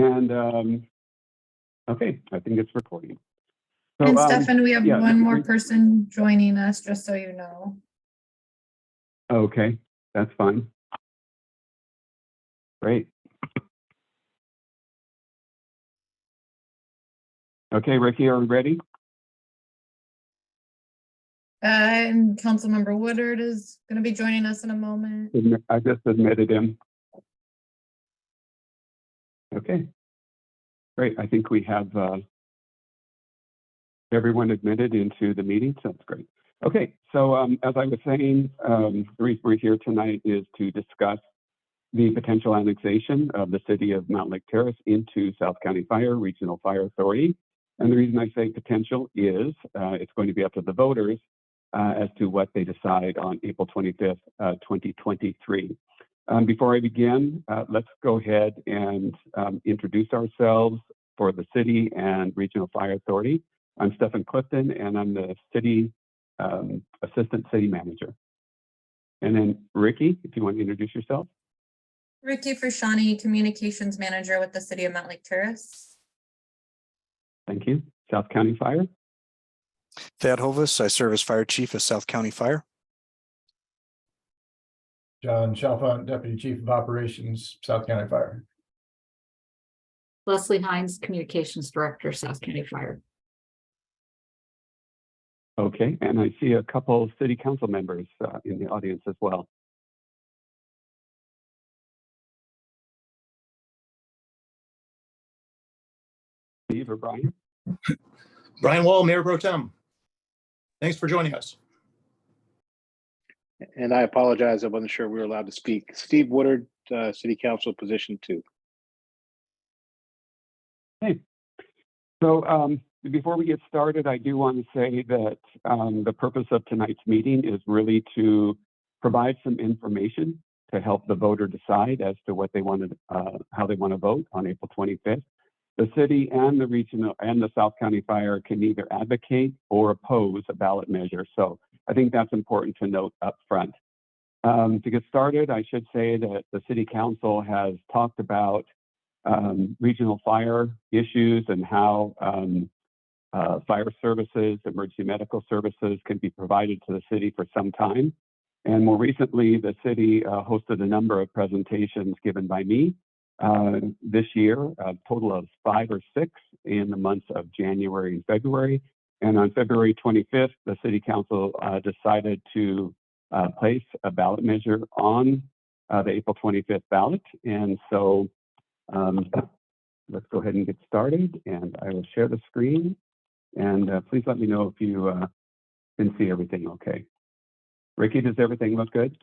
And okay, I think it's recording. So, And Stefan, we have yeah, one more person joining us, just so you know. Okay, that's fine. Great. Okay, Ricky, are we ready? And Councilmember Woodard is going to be joining us in a moment. I just admitted him. Okay, great. I think we have everyone admitted into the meeting, so that's great. Okay, so as I was saying, the reason we're here tonight is to discuss the potential annexation of the city of Mount Lake Terrace into South County Fire Regional Fire Authority. And the reason I say potential is it's going to be up to the voters as to what they decide on April 25th, 2023. Before I begin, let's go ahead and introduce ourselves for the City and Regional Fire Authority. I'm Stephen Clifton, and I'm the City Assistant City Manager. And then Ricky, if you want to introduce yourself. Ricky Frashani, Communications Manager with the City of Mount Lake Terrace. Thank you. South County Fire. Thad Hovis, I serve as Fire Chief of South County Fire. John Chalfant, Deputy Chief of Operations, South County Fire. Leslie Hines, Communications Director, South County Fire. Okay, and I see a couple of City Council members in the audience as well. Steve or Brian? Brian Wall, Mayor Pro Tem. Thanks for joining us. And I apologize, I wasn't sure we were allowed to speak. Steve Woodard, City Council, position 2. Hey, so before we get started, I do want to say that the purpose of tonight's meeting is really to provide some information to help the voter decide as to what they want to, how they want to vote on April 25th. The city and the regional and the South County Fire can either advocate or oppose a ballot measure. So I think that's important to note up front. To get started, I should say that the City Council has talked about regional fire issues and how fire services, emergency medical services can be provided to the city for some time. And more recently, the city hosted a number of presentations given by me this year, a total of 5 or 6 in the months of January and February. And on February 25th, the City Council decided to place a ballot measure on the April 25th ballot. And so let's go ahead and get started, and I will share the screen. And please let me know if you can see everything okay. Ricky, does everything look good?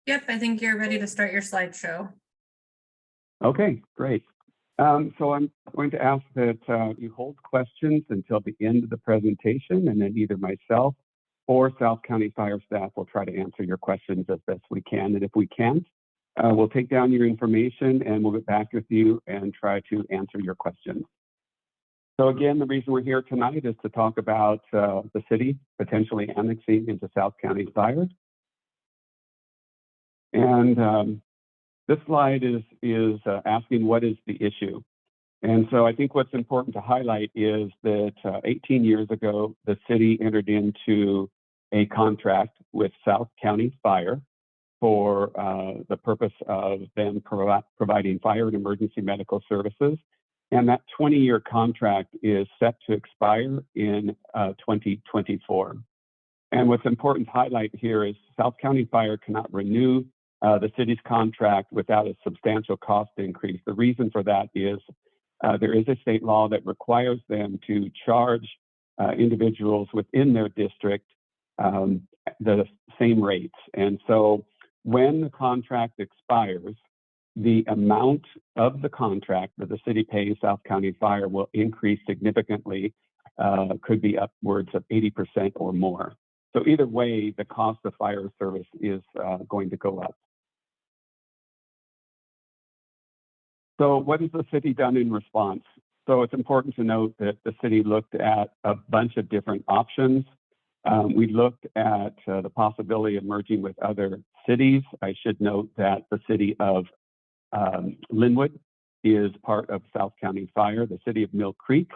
Yep, I think you're ready to start your slideshow. Okay, great. So I'm going to ask that you hold questions until the end of the presentation, and then either myself or South County Fire staff will try to answer your questions as best we can. And if we can't, we'll take down your information and we'll get back with you and try to answer your questions. So again, the reason we're here tonight is to talk about the city potentially annexing into South County Fire. And this slide is asking what is the issue. And so I think what's important to highlight is that 18 years ago, the city entered into a contract with South County Fire for the purpose of them providing fire and emergency medical services. And that 20-year contract is set to expire in 2024. And what's important to highlight here is South County Fire cannot renew the city's contract without a substantial cost increase. The reason for that is there is a state law that requires them to charge individuals within their district the same rates. And so when the contract expires, the amount of the contract that the city pays South County Fire will increase significantly, could be upwards of 80% or more. So either way, the cost of fire service is going to go up. So what has the city done in response? So it's important to note that the city looked at a bunch of different options. We looked at the possibility of merging with other cities. I should note that the city of Linwood is part of South County Fire. The city of Mill Creek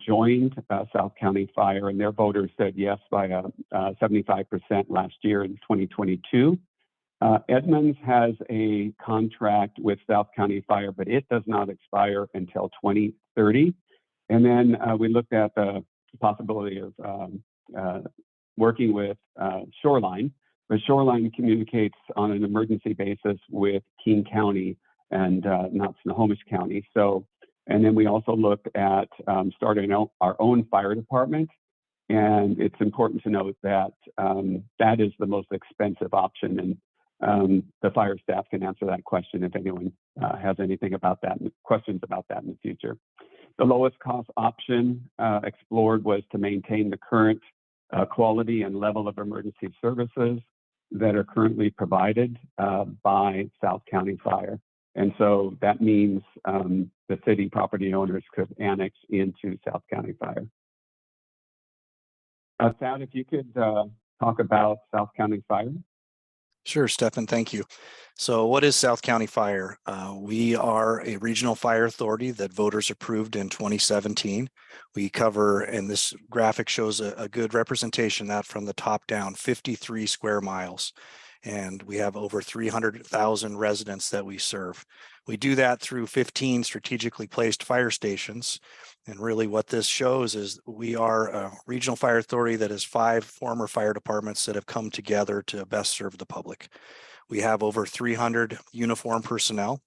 joined South County Fire, and their voters said yes by 75% last year in 2022. Edmonds has a contract with South County Fire, but it does not expire until 2030. And then we looked at the possibility of working with Shoreline, but Shoreline communicates on an emergency basis with King County and not Snohomish County. So, and then we also looked at starting our own fire department. And it's important to note that that is the most expensive option. And the fire staff can answer that question if anyone has anything about that, questions about that in the future. The lowest cost option explored was to maintain the current quality and level of emergency services that are currently provided by South County Fire. And so that means the city property owners could annex into South County Fire. Thad, if you could talk about South County Fire. Sure, Stefan, thank you. So what is South County Fire? We are a regional fire authority that voters approved in 2017. We cover, and this graphic shows a good representation of that from the top down, 53 square miles. And we have over 300,000 residents that we serve. We do that through 15 strategically placed fire stations. And really what this shows is we are a regional fire authority that has 5 former fire departments that have come together to best serve the public. We have over 300 uniformed personnel,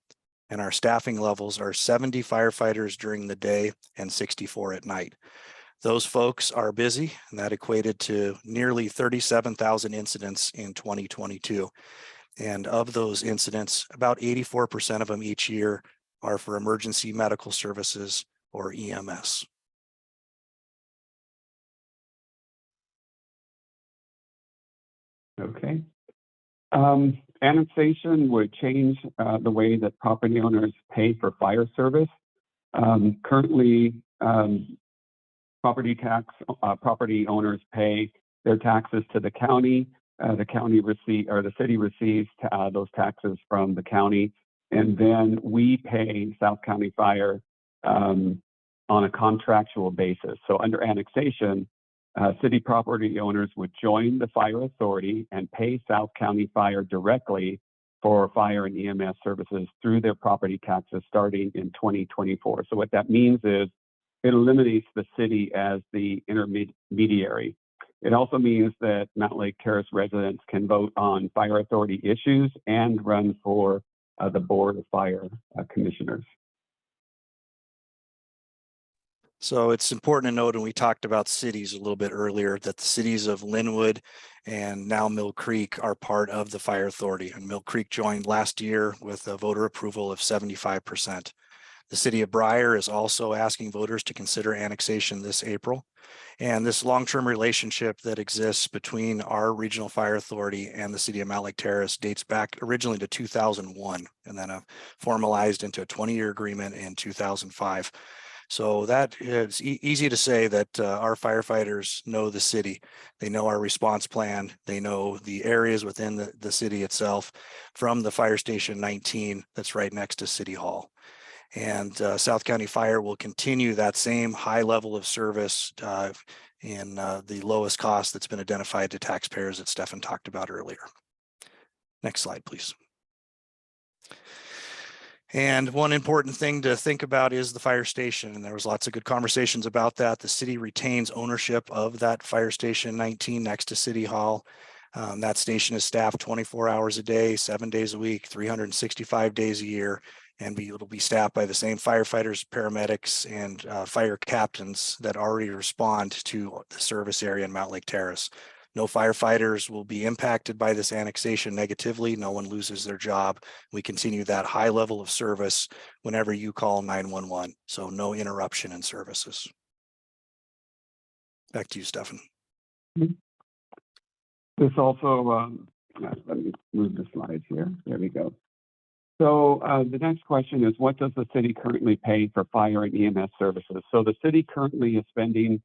and our staffing levels are 70 firefighters during the day and 64 at night. Those folks are busy, and that equated to nearly 37,000 incidents in 2022. And of those incidents, about 84% of them each year are for emergency medical services or EMS. Okay. Annexation would change the way that property owners pay for fire service. Currently, property owners pay their taxes to the county. The city receives those taxes from the county, and then we pay South County Fire on a contractual basis. So under annexation, city property owners would join the fire authority and pay South County Fire directly for fire and EMS services through their property taxes starting in 2024. So what that means is it eliminates the city as the intermediary. It also means that Mountain Lake Terrace residents can vote on fire authority issues and run for the Board of Fire Commissioners. So it's important to note, and we talked about cities a little bit earlier, that the cities of Linwood and now Mill Creek are part of the fire authority. And Mill Creek joined last year with a voter approval of 75%. The city of Briar is also asking voters to consider annexation this April. And this long-term relationship that exists between our regional fire authority and the city of Mountain Lake Terrace dates back originally to 2001, and then formalized into a 20-year agreement in 2005. So that is easy to say that our firefighters know the city. They know our response plan. They know the areas within the city itself, from the fire station 19 that's right next to City Hall. And South County Fire will continue that same high level of service in the lowest cost that's been identified to taxpayers that Stefan talked about earlier. Next slide, please. And one important thing to think about is the fire station. And there was lots of good conversations about that. The city retains ownership of that fire station 19 next to City Hall. That station is staffed 24 hours a day, 7 days a week, 365 days a year. And it'll be staffed by the same firefighters, paramedics, and fire captains that already respond to the service area in Mountain Lake Terrace. No firefighters will be impacted by this annexation negatively. No one loses their job. We continue that high level of service whenever you call 911. So no interruption in services. Back to you, Stefan. This also, let me move the slides here. There we go. So the next question is, what does the city currently pay for fire and EMS services? So the city currently is spending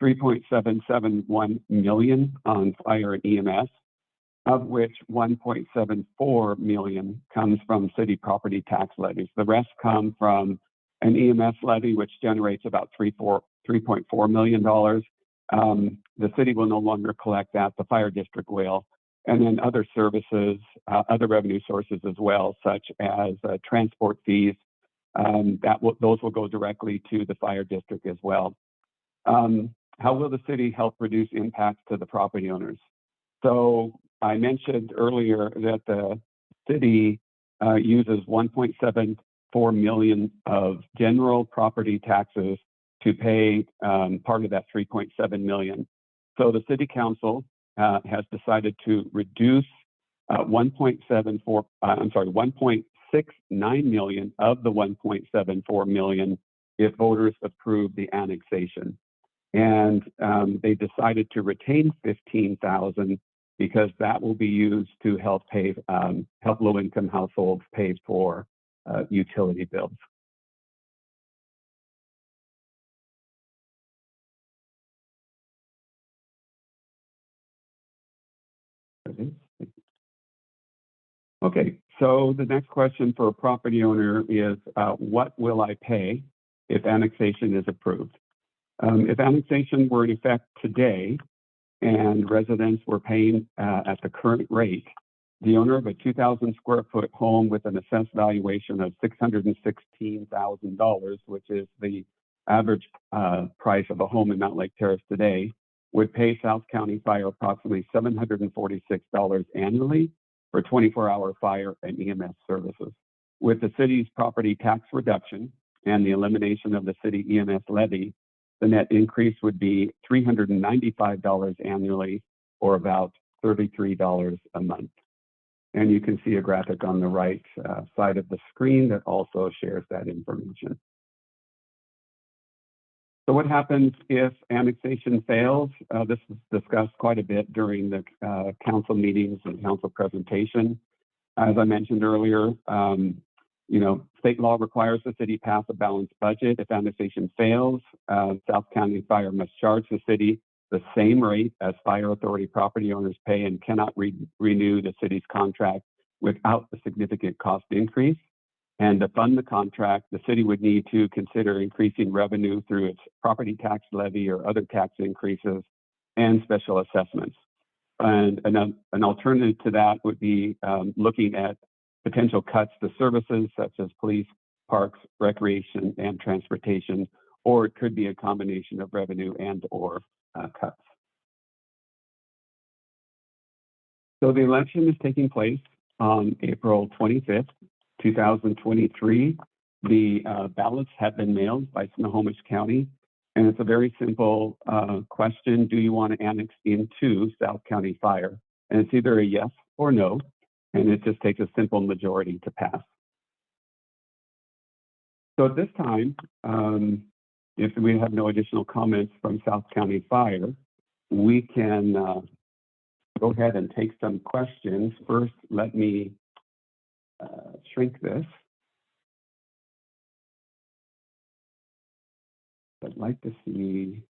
$3.771 million on fire and EMS. of which 1.74 million comes from city property tax levies. The rest come from an EMS levy, which generates about $3.4 million. The city will no longer collect that, the fire district will. And then other services, other revenue sources as well, such as transport fees, those will go directly to the fire district as well. How will the city help reduce impacts to the property owners? So I mentioned earlier that the city uses 1.74 million of general property taxes to pay part of that 3.7 million. So the city council has decided to reduce 1.69 million of the 1.74 million if voters approve the annexation. And they decided to retain 15,000 because that will be used to help low-income households pay for utility bills. Okay, so the next question for a property owner is, what will I pay if annexation is approved? If annexation were in effect today and residents were paying at the current rate, the owner of a 2,000 square foot home with an assessed valuation of $616,000, which is the average price of a home in Mountain Lake Terrace today, would pay South County Fire approximately $746 annually for 24-hour fire and EMS services. With the city's property tax reduction and the elimination of the city EMS levy, the net increase would be $395 annually, or about $33 a month. And you can see a graphic on the right side of the screen that also shares that information. So what happens if annexation fails? This was discussed quite a bit during the council meetings and council presentation. As I mentioned earlier, state law requires the city pass a balanced budget. If annexation fails, South County Fire must charge the city the same rate as fire authority property owners pay and cannot renew the city's contract without a significant cost increase. And to fund the contract, the city would need to consider increasing revenue through its property tax levy or other tax increases and special assessments. And an alternative to that would be looking at potential cuts to services such as police, parks, recreation, and transportation, or it could be a combination of revenue and or cuts. So the election is taking place on April 25th, 2023. The ballots have been mailed by Snohomish County, and it's a very simple question. Do you want to annex into South County Fire? And it's either a yes or no, and it just takes a simple majority to pass. So at this time, if we have no additional comments from South County Fire, we can go ahead and take some questions. First, let me shrink this. I'd like to see.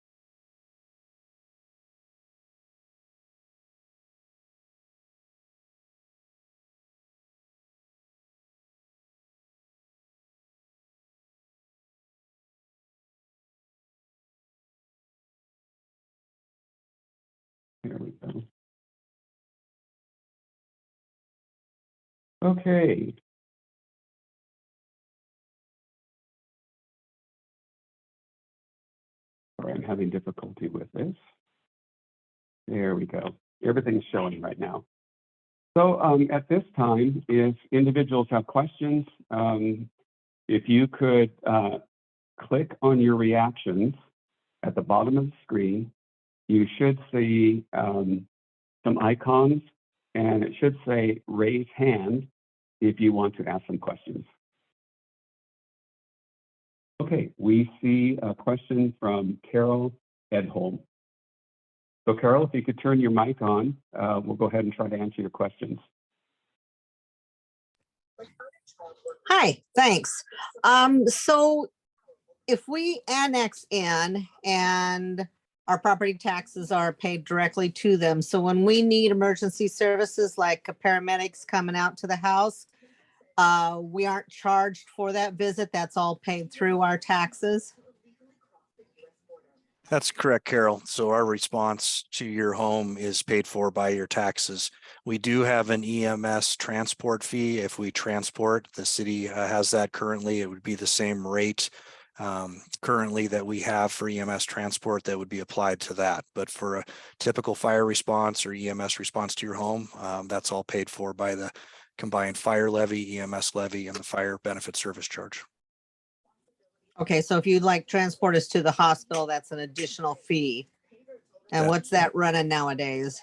There we go. Okay. Sorry, I'm having difficulty with this. There we go. Everything's showing right now. So at this time, if individuals have questions, if you could click on your reactions at the bottom of the screen, you should see some icons, and it should say raise hand if you want to ask some questions. Okay, we see a question from Carol Edholm. So Carol, if you could turn your mic on, we'll go ahead and try to answer your questions. Hi, thanks. So if we annex in and our property taxes are paid directly to them. So when we need emergency services like paramedics coming out to the house, we aren't charged for that visit. That's all paid through our taxes. That's correct, Carol. So our response to your home is paid for by your taxes. We do have an EMS transport fee. If we transport, the city has that currently. It would be the same rate currently that we have for EMS transport that would be applied to that. But for a typical fire response or EMS response to your home, that's all paid for by the combined fire levy, EMS levy, and the fire benefit service charge. Okay, so if you'd like transport us to the hospital, that's an additional fee. And what's that running nowadays?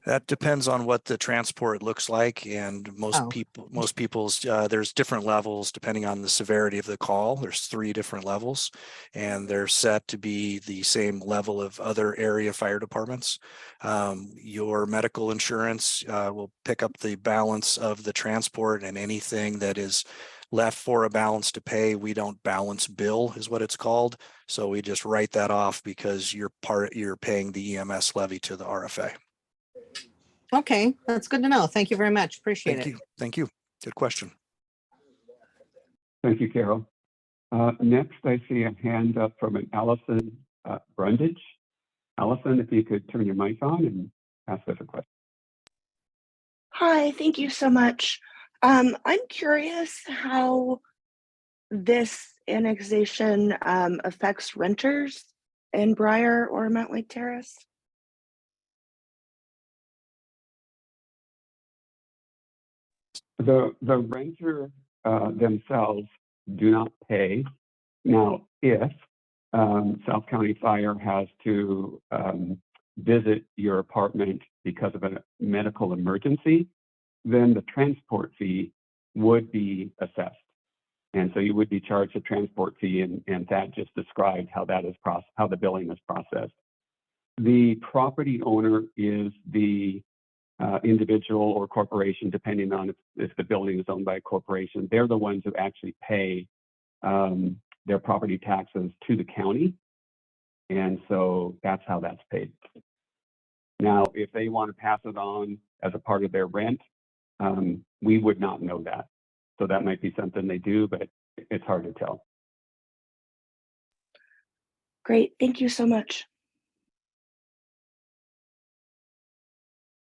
That depends on what the transport looks like, and most people's there's different levels depending on the severity of the call. There's 3 different levels, and they're set to be the same level of other area fire departments. Your medical insurance will pick up the balance of the transport, and anything that is left for a balance to pay, we don't balance bill is what it's called. So we just write that off because you're paying the EMS levy to the RFA. Okay, that's good to know. Thank you very much. Appreciate it. Thank you. Good question. Thank you, Carol. Next, I see a hand up from an Allison Brundage. Allison, if you could turn your mic on and ask us a question. Hi, thank you so much. I'm curious how this annexation affects renters in Briar or Mount Lake Terrace. The renter themselves do not pay. Now, if South County Fire has to visit your apartment because of a medical emergency, then the transport fee would be assessed. And so you would be charged a transport fee, and that just described how that is how the billing is processed. The property owner is the individual or corporation, depending on if the building is owned by a corporation. They're the ones who actually pay their property taxes to the county. And so that's how that's paid. Now, if they want to pass it on as a part of their rent, we would not know that. So that might be something they do, but it's hard to tell. Great, thank you so much.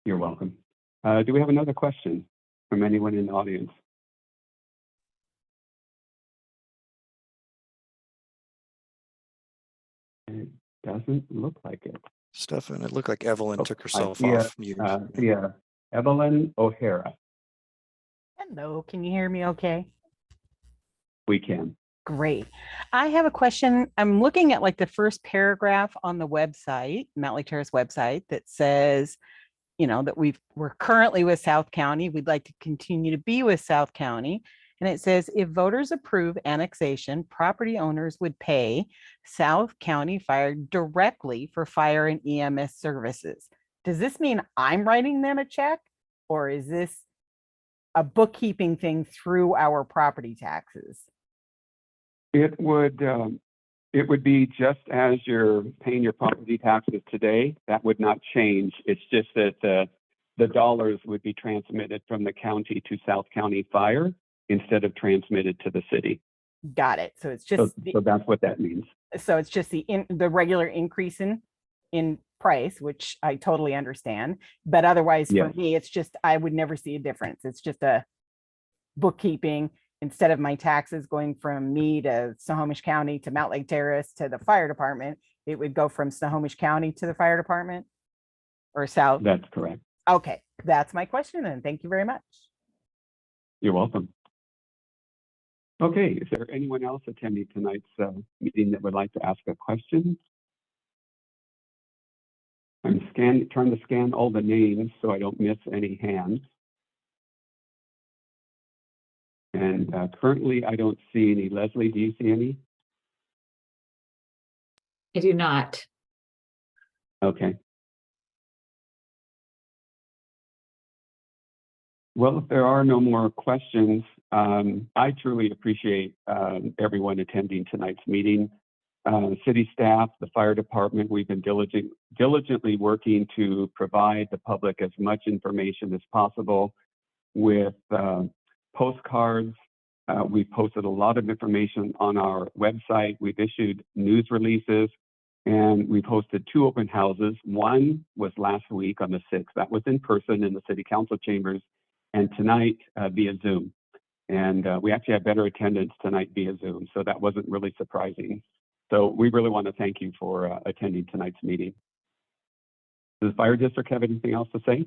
You're welcome. Do we have another question from anyone in the audience? It doesn't look like it. Stefan, it looked like Evelyn took herself I see off mute. Evelyn O'Hara. Hello, can you hear me okay? We can. Great. I have a question. I'm looking at like the first paragraph on the website, Mount Lake Terrace website, that says, you know, that we're currently with South County. We'd like to continue to be with South County. And it says, if voters approve annexation, property owners would pay South County Fire directly for fire and EMS services. Does this mean I'm writing them a check, or is this a bookkeeping thing through our property taxes? It would be just as you're paying your property taxes today. That would not change. It's just that the dollars would be transmitted from the county to South County Fire instead of transmitted to the city. Got it. So it's just so that's what that means. So it's just the regular increase in price, which I totally understand. But otherwise, for me, it's just I would never see a difference. It's just a bookkeeping. Instead of my taxes going from me to Snohomish County to Mount Lake Terrace to the fire department, it would go from Snohomish County to the fire department or south. That's correct. Okay, that's my question, and thank you very much. You're welcome. Okay, is there anyone else attending tonight's meeting that would like to ask a question? I'm trying to scan all the names so I don't miss any hands. And currently, I don't see any. Leslie, do you see any? I do not. Okay. Well, if there are no more questions, I truly appreciate everyone attending tonight's meeting. city staff, the fire department, we've been diligently working to provide the public as much information as possible with postcards. We've posted a lot of information on our website. We've issued news releases, and we've hosted 2 open houses. One was last week on the 6th. That was in person in the city council chambers, and tonight via Zoom. And we actually had better attendance tonight via Zoom, so that wasn't really surprising. So we really want to thank you for attending tonight's meeting. Does the fire district have anything else to say?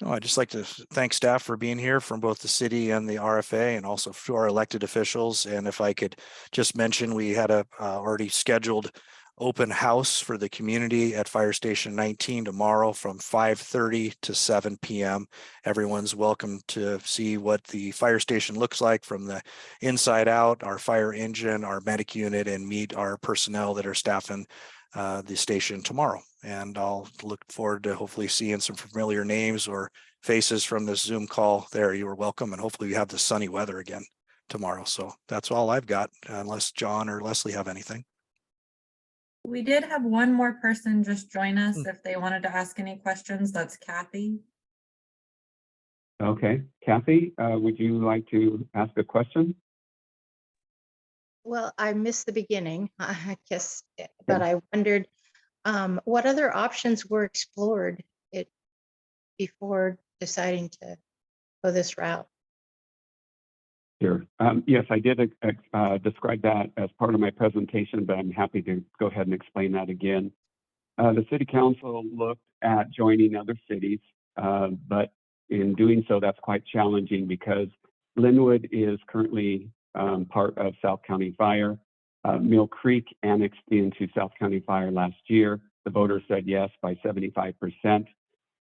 Oh, I'd just like to thank staff for being here from both the city and the RFA, and also to our elected officials. And if I could just mention, we had a already scheduled open house for the community at Fire Station 19 tomorrow from 5:30 to 7 p.m. Everyone's welcome to see what the fire station looks like from the inside out, our fire engine, our medic unit, and meet our personnel that are staffing the station tomorrow. And I'll look forward to hopefully seeing some familiar names or faces from this Zoom call there. You are welcome, and hopefully we have the sunny weather again tomorrow. So that's all I've got, unless John or Leslie have anything. We did have one more person just join us if they wanted to ask any questions. That's Kathy. Okay, Kathy, would you like to ask a question? Well, I missed the beginning, I guess, but I wondered what other options were explored before deciding to go this route. Sure. Yes, I did describe that as part of my presentation, but I'm happy to go ahead and explain that again. The City Council looked at joining other cities, but in doing so, that's quite challenging because Linwood is currently part of South County Fire. Mill Creek annexed into South County Fire last year. The voters said yes by 75%.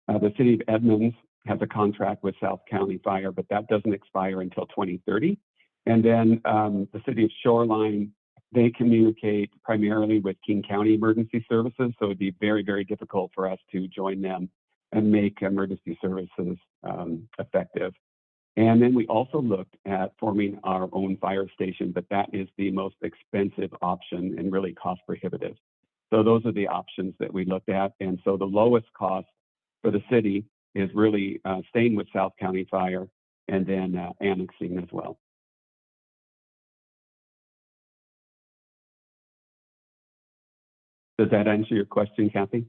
The City of Edmonds has a contract with South County Fire, but that doesn't expire until 2030. And then the City of Shoreline, they communicate primarily with King County Emergency Services, so it'd be very, very difficult for us to join them and make emergency services effective. And then we also looked at forming our own fire station, but that is the most expensive option and really cost prohibitive. So those are the options that we looked at. And so the lowest cost for the city is really staying with South County Fire and then annexing as well. Does that answer your question, Kathy?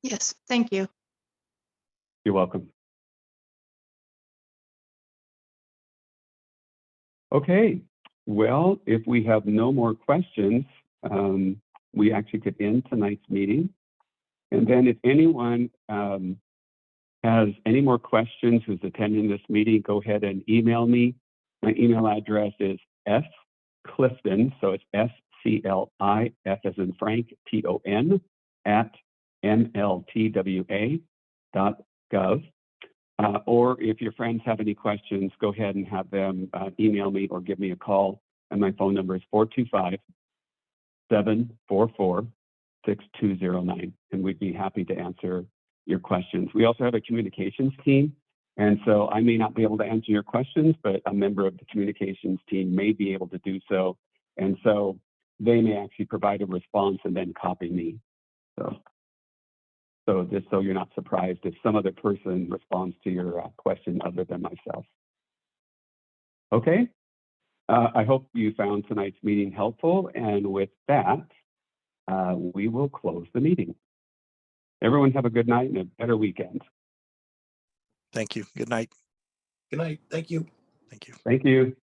Yes, thank you. You're welcome. Okay, well, if we have no more questions, we actually could end tonight's meeting. And then if anyone has any more questions who's attending this meeting, go ahead and email me. My email address is sclifton, so it's SCLIF as in Frank, TON, @mltwa.gov. Or if your friends have any questions, go ahead and have them email me or give me a call. And my phone number is 425-744-6209. And we'd be happy to answer your questions. We also have a communications team. And so I may not be able to answer your questions, but a member of the communications team may be able to do so. And so they may actually provide a response and then copy me. So just so you're not surprised if some other person responds to your question other than myself. Okay, I hope you found tonight's meeting helpful. And with that, we will close the meeting. Everyone have a good night and a better weekend. Thank you. Good night. Good night. Thank you. Thank you. Thank you.